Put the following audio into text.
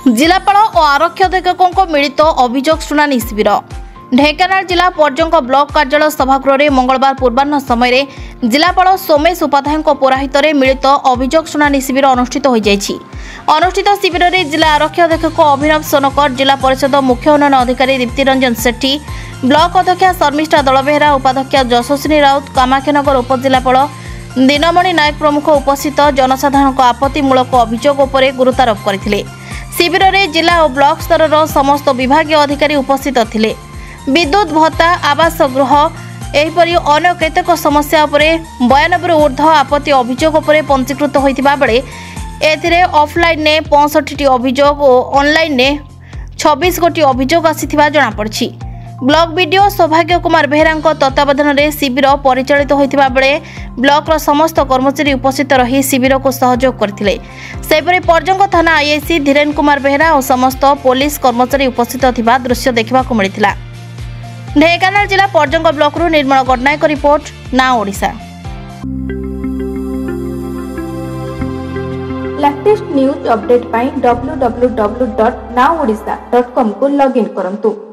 जिलापाल और आरक्षी अधीक्षकों मिलित अभियोग शुणाणी शिविर ढेंकानाल जिला पर्यटक ब्लॉक कार्यालय सभागृह में मंगलवार पूर्वाह्न समय जिलापाल सोमेश उपाध्याय पौराहित मिलित अभियोग शुणाणी शिविर अनुष्ठित हो जाएगी। अनुष्ठित शिविर में जिला आरक्षी अधीक्षक अभिनव सोनकर, जिला परिषद मुख्य उन्नयन अधिकारी दीप्ति रंजन सेठी, ब्लॉक अध्यक्षा शर्मिष्ठा दलबेहरा, उपाध्यक्षा यशस्विनी राउत, कामाख्यानगर उपजिलापाल दिनमणि नायक प्रमुख उपस्थित जनसाधारण आपत्तिमूलक अभियोग उपर गुरुत्वारोप करथिले। शिविर में जिला और ब्लॉक स्तर समस्त विभागीय अधिकारी उपस्थित थिले। विद्युत भत्ता, आवास गृह एहिपरि अन्य केतेक समस्या उपरे 92 ऊर्ध्व आपत्ति अभियोग उपरे पंजीकृत होइतिबा बेले एथिरे ऑफलाइन ने 65 अभियोग और ऑनलाइन ने 26 गोटी अभियोग आसीथिबा जणा पड़छि। ब्लॉक बीडीओ सौभाग्य कुमार बेहरा तत्वावधान में शिविर परिचालित होइतिबा बेले ब्लॉक समस्त कर्मचारी उपस्थित रही शिविर को सहयोग करथिले। सेपरि पर्यटक थाना आईआईसी धीरेन कुमार बेहरा और समस्त पुलिस कर्मचारी उपस्थित थिबा दृश्य देखा मिलिथिला। ढेंकानाल जिला पर्यटक ब्लॉक रु निर्मल गडनायक रिपोर्ट, ना ओडिशा। लेटेस्ट न्यूज अपडेट पाई www.naodisha.com को लॉगिन करंतु।